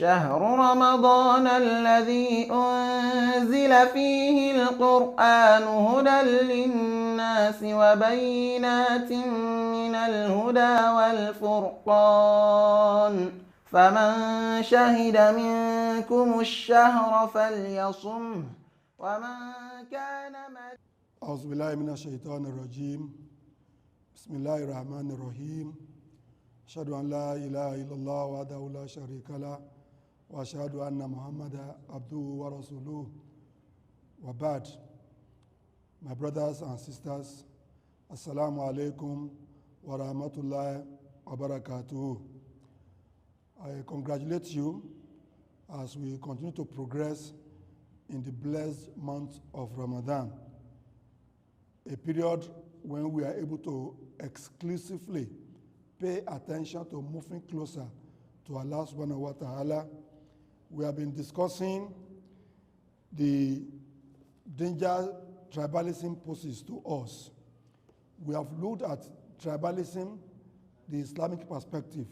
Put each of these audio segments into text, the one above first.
شهر رمضان الذي أنزل فيه القرآن هدى للناس وبينات من الهدى والفرقان فمن شهد منكم الشهر فليصمه ومن كان أعوذ بالله من الشيطان الرجيم بسم الله الرحمن الرحيم أشهد أن لا إله إلا الله وحده لا شريك له وأشهد أن محمدا عبده ورسوله وبعد. My brothers and sisters, Assalamu alaikum wa rahmatullahi wa barakatuh. I congratulate you as we continue to progress in the blessed month of Ramadan, a period when we are able to exclusively pay attention to moving closer to Allah subhanahu wa ta'ala. We have been discussing the danger tribalism poses to us. We have looked at tribalism, the Islamic perspective.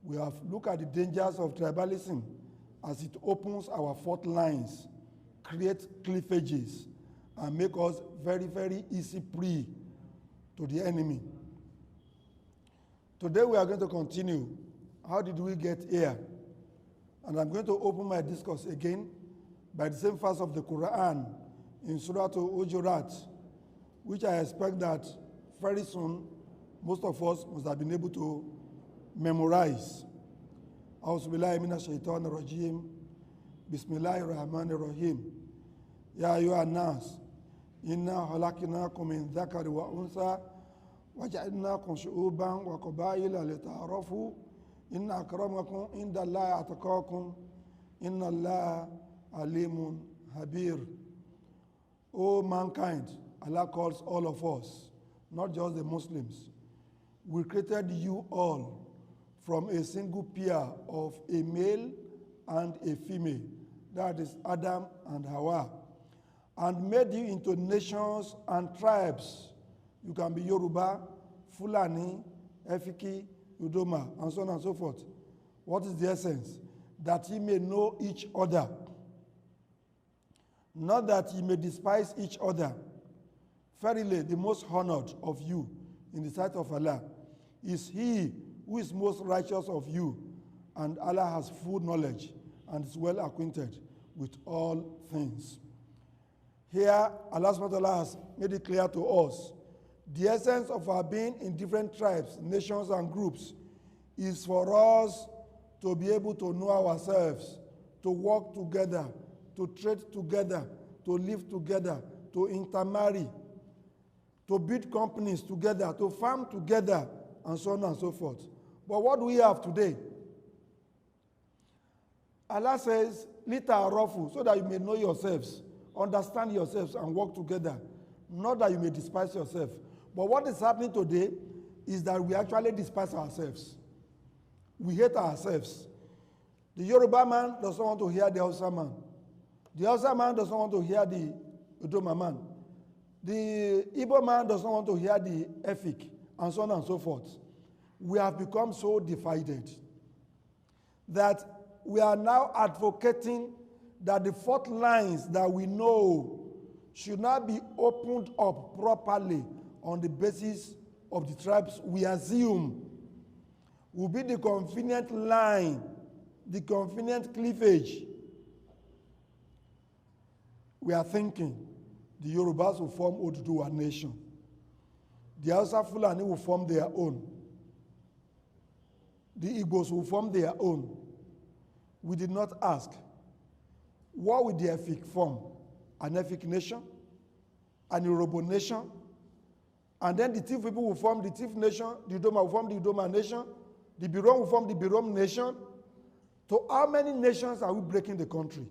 We have looked at the dangers of tribalism as it opens our fault lines, creates cleavages, and make us very, very easy prey to the enemy. Today we are going to continue. How did we get here? And I'm going to open my discourse again by the same verse of the Quran in Surah Al-Hujurat, which I expect that very soon most of us must have been able to memorize. A'udhu billahi minash shaitanir rajim. Bismillahir rahmanir rahim. Ya ayyuhan nas, inna khalaqnakum min dhakari wa untha وَجَعَلْنَاكُمْ شُعُوبًا وَقَبَائِلَ لِتَعَارَفُوا إِنَّ أَكْرَمَكُمْ عِندَ اللَّهِ أَتْقَاكُمْ إِنَّ اللَّهَ عَلِيمٌ خَبِيرٌ. O mankind, Allah calls all of us, not just the Muslims. We created you all from a single pair of a male and a female, that is Adam and Hawa, and made you into nations and tribes. You can be Yoruba, Fulani, Efiki, Udoma, and so on and so forth. What is the essence? That ye may know each other. Not that ye may despise each other. Verily, the most honored of you in the sight of Allah is he who is most righteous of you, and Allah has full knowledge and is well acquainted with all things. Here, Allah subhanahu wa ta'ala has made it clear to us the essence of our being in different tribes, nations, and groups is for us to be able to know ourselves, to work together, to trade together, to live together, to intermarry, to build companies together, to farm together, and so on and so forth. But what do we have today? Allah says, "Lita'arafu," so that you may know yourselves, understand yourselves, and work together, not that you may despise yourself. But what is happening today is that we actually despise ourselves. We hate ourselves. The Yoruba man doesn't want to hear the Hausa man. The Hausa man doesn't want to hear the Udoma man. The Igbo man doesn't want to hear the Efik, and so on and so forth. We have become so divided that we are now advocating that the fault lines that we know should not be opened up properly on the basis of the tribes we assume will be the convenient line, the convenient cleavage. We are thinking the Yorubas will form Oduduwa nation. The Hausa Fulani will form their own. The Igbos will form their own. We did not ask, what will the Efik form? An Efik nation? An Yoruba nation? And then the Tiv people will form the Tiv nation, the Idoma will form the Idoma nation, the Birom will form the Birom nation. To how many nations are we breaking the country?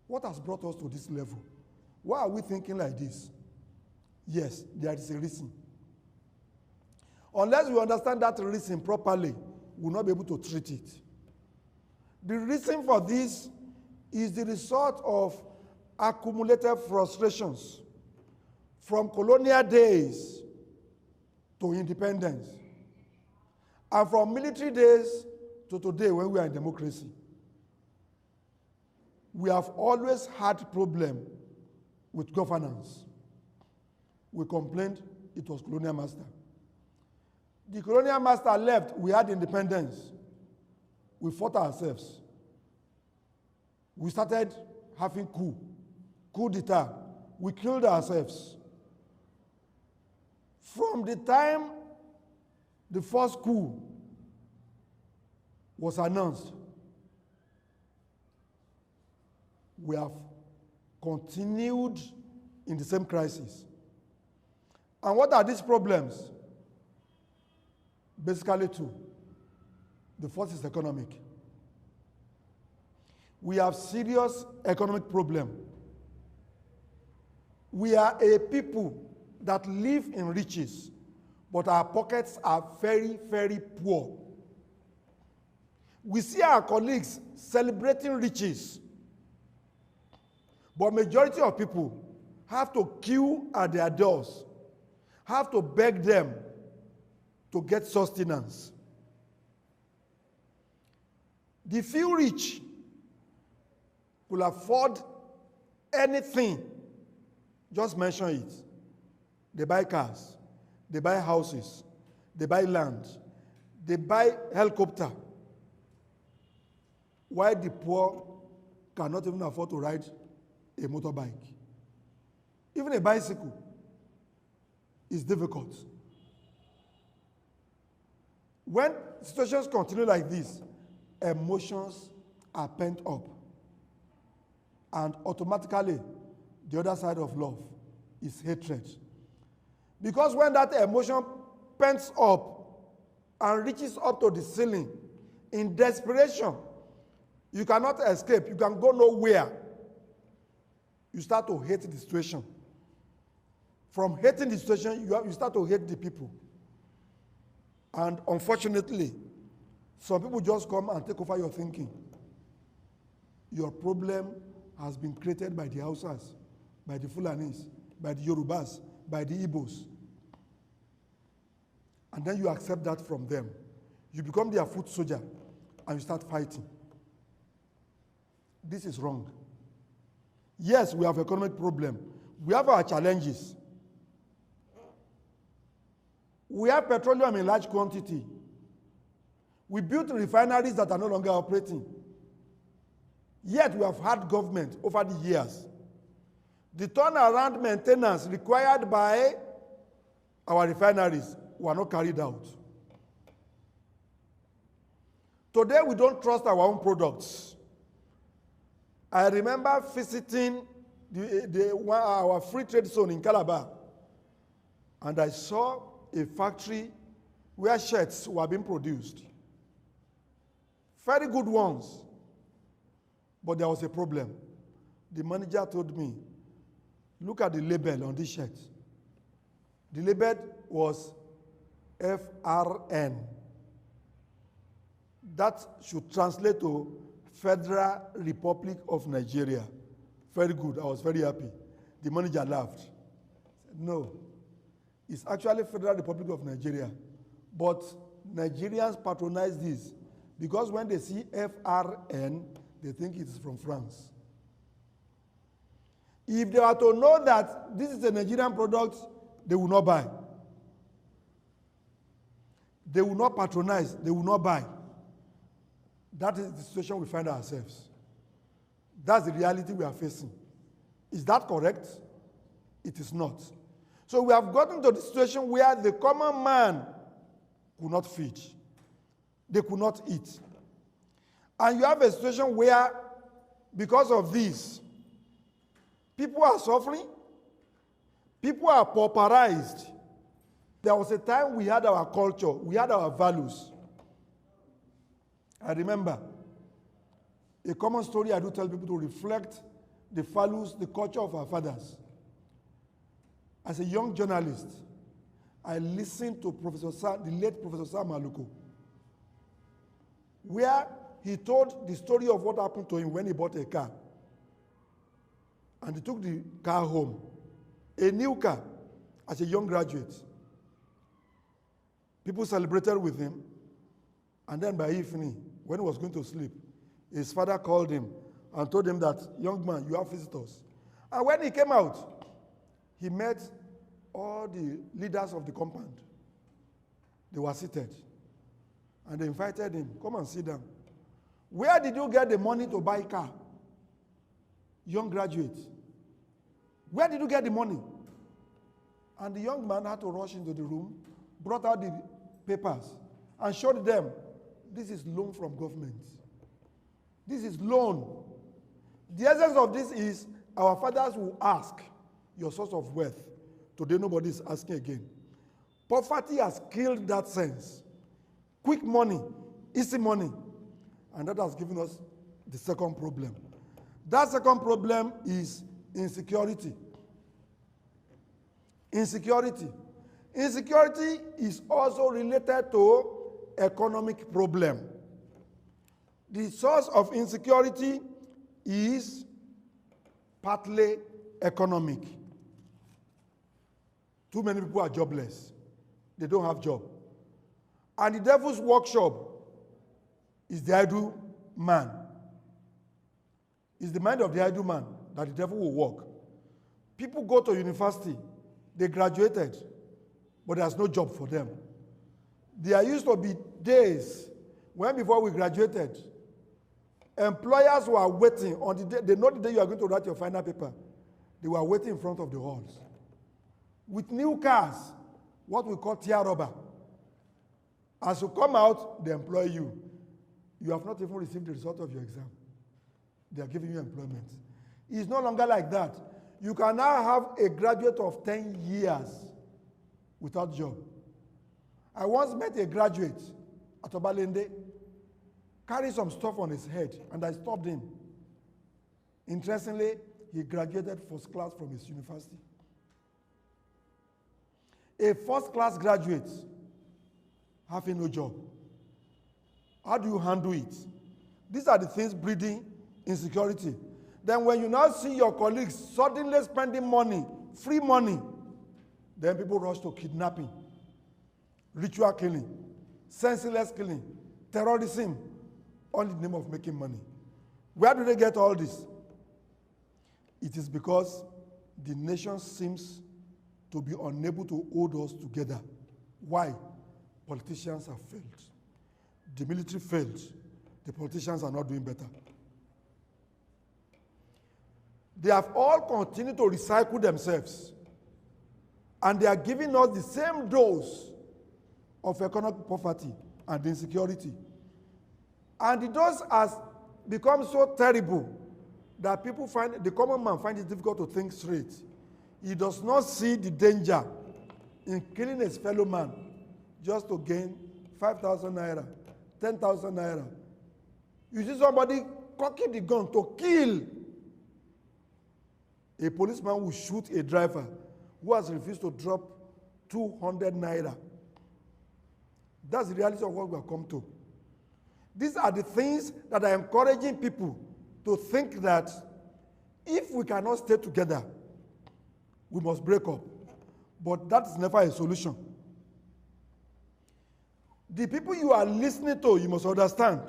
What has brought us to this level? Why are we thinking like this? Yes, there is a reason. Unless we understand that reason properly, we will not be able to treat it. The reason for this is the result of accumulated frustrations from colonial days to independence, and from military days to today when we are in democracy, we have always had problem with governance. We complained it was colonial master. The colonial master left, we had independence. We fought ourselves. We started having coup d'etat. We killed ourselves. From the time the first coup was announced, we have continued in the same crisis. And what are these problems? Basically two. The first is economic. We have serious economic problem. We are a people that live in riches, but our pockets are very, very poor. We see our colleagues celebrating riches, but majority of people have to queue at their doors, have to beg them to get sustenance. The few rich will afford anything. Just mention it. They buy cars, they buy houses, they buy land, they buy helicopter. While the poor cannot even afford to ride a motorbike. Even a bicycle is difficult. When situations continue like this, emotions are pent up. And automatically, the other side of love is hatred. Because when that emotion pents up and reaches up to the ceiling, in desperation, you cannot escape, you can go nowhere. You start to hate the situation. From hating the situation, you start to hate the people. And unfortunately, some people just come and take over your thinking. Your problem has been created by the Hausas, by the Fulanis, by the Yorubas, by the Igbos. And then you accept that from them. You become their foot soldier and you start fighting. This is wrong. Yes, we have economic problem. We have our challenges. We have petroleum in large quantity. We built refineries that are no longer operating. Yet we have had government over the years. The turnaround maintenance required by our refineries were not carried out. Today we don't trust our own products. I remember visiting our free trade zone in Calabar, and I saw a factory where shirts were being produced. Very good ones. But there was a problem. The manager told me, look at the label on this shirt. The label was FRN. That should translate to Federal Republic of Nigeria. Very good. I was very happy. The manager laughed. Said, no, it's actually Federal Republic of Nigeria. But Nigerians patronize this because when they see FRN, they think it is from France. If they were to know that this is a Nigerian product, they will not buy. They will not patronize. They will not buy. That is the situation we find ourselves. That's the reality we are facing. Is that correct? It is not. So we have gotten to the situation where the common man could not feed. They could not eat. And you have a situation where, because of this, people are suffering, people are pauperized. There was a time we had our culture, we had our values. I remember a common story I do tell people to reflect the values, the culture of our fathers. As a young journalist, I listened to the late Professor Sam Aluko, where he told the story of what happened to him when he bought a car. And he took the car home, a new car, as a young graduate. People celebrated with him, and then by evening, when he was going to sleep, his father called him and told him that, young man, you have visitors. And when he came out, he met all the leaders of the compound. They were seated. And they invited him, come and sit down. Where did you get the money to buy a car? Young graduate. Where did you get the money? And the young man had to rush into the room, brought out the papers, and showed them, this is loan from government. This is loan. The essence of this is, our fathers will ask your source of wealth. Today nobody is asking again. Poverty has killed that sense. Quick money, easy money. And that has given us the second problem. That second problem is insecurity. Insecurity. Insecurity is also related to economic problem. The source of insecurity is partly economic. Too many people are jobless. They don't have job. And the devil's workshop is the idle man. It's the mind of the idle man that the devil will work. People go to university, they graduated, but there's no job for them. There used to be days when before we graduated, employers were waiting on the day, they know the day you are going to write your final paper. They were waiting in front of the halls. With new cars, what we call tier rubber. As you come out, they employ you. You have not even received the result of your exam. They are giving you employment. It's no longer like that. You can now have a graduate of 10 years without job. I once met a graduate at Obalende, carrying some stuff on his head, and I stopped him. Interestingly, he graduated first class from his university. A first class graduate having no job. How do you handle it? These are the things breeding insecurity. Then when you now see your colleagues suddenly spending money, free money, then people rush to kidnapping, ritual killing, senseless killing, terrorism, all in the name of making money. Where do they get all this? It is because the nation seems to be unable to hold us together. Why? Politicians have failed. The military failed. The politicians are not doing better. They have all continued to recycle themselves. And they are giving us the same dose of economic poverty and insecurity. And the dose has become so terrible that people find, the common man finds it difficult to think straight. He does not see the danger in killing his fellow man just to gain 5,000 naira, 10,000 naira. You see somebody cocking the gun to kill. A policeman will shoot a driver who has refused to drop 200 naira. That's the reality of what we have come to. These are the things that are encouraging people to think that if we cannot stay together, we must break up. But that is never a solution. The people you are listening to, you must understand,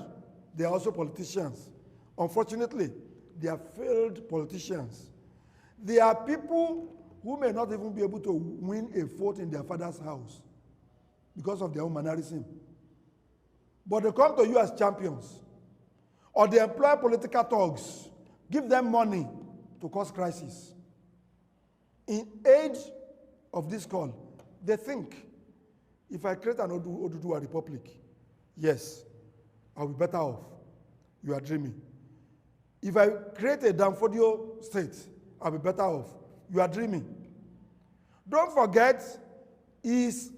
they are also politicians. Unfortunately, they are failed politicians. They are people who may not even be able to win a vote in their father's house because of their own mannerism. But they come to you as champions. Or they employ political thugs, give them money to cause crisis. In age of this call, they think, if I create an Oduduwa Republic, yes, I'll be better off. You are dreaming. If I create a Danfodio state, I'll be better off. You are dreaming. Don't forget, is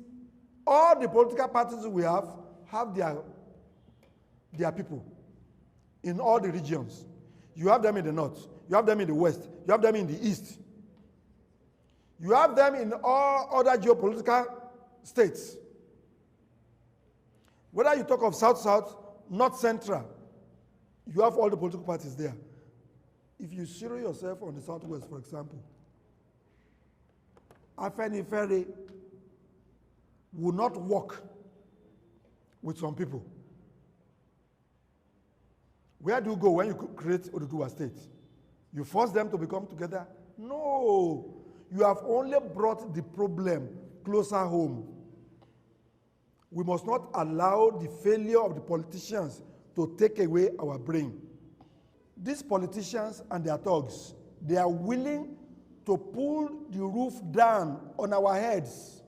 all the political parties we have their people in all the regions. You have them in the north, you have them in the west, you have them in the east. You have them in all other geopolitical states. Whether you talk of south-south, north-central, you have all the political parties there. If you zero yourself on the southwest, for example, Afenifere will not work with some people. Where do you go when you create Oduduwa State? You force them to become together? No. You have only brought the problem closer home. We must not allow the failure of the politicians to take away our brain. These politicians and their thugs, they are willing to pull the roof down on our heads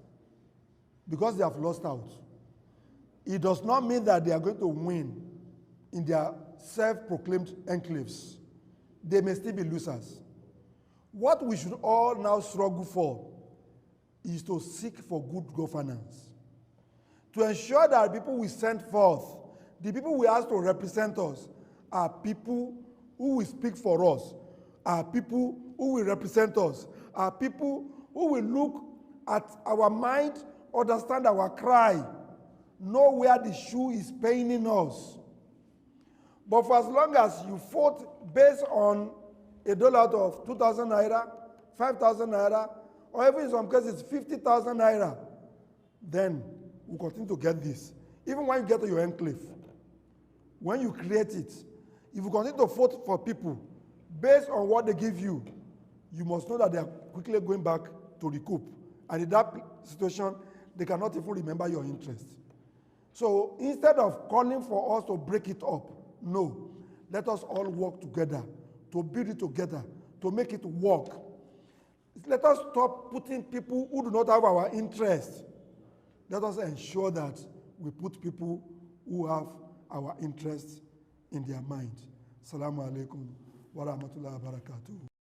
because they have lost out. It does not mean that they are going to win in their self-proclaimed enclaves. They may still be losers. What we should all now struggle for is to seek for good governance, to ensure that people we send forth, the people we ask to represent us, are people who will speak for us, are people who will represent us, are people who will look at our mind, understand our cry, know where the shoe is paining us. But for as long as you vote based on a dollar of 2,000 naira, 5,000 naira, or even in some cases 50,000 naira, then we'll continue to get this. Even when you get to your enclave, when you create it, if you continue to vote for people based on what they give you, you must know that they are quickly going back to recoup. And in that situation, they cannot even remember your interest. So instead of calling for us to break it up, no, let us all work together to build it together, to make it work. Let us stop putting people who do not have our interest. Let us ensure that we put people who have our interests in their mind. Assalamu alaikum wa rahmatullahi wa barakatuh.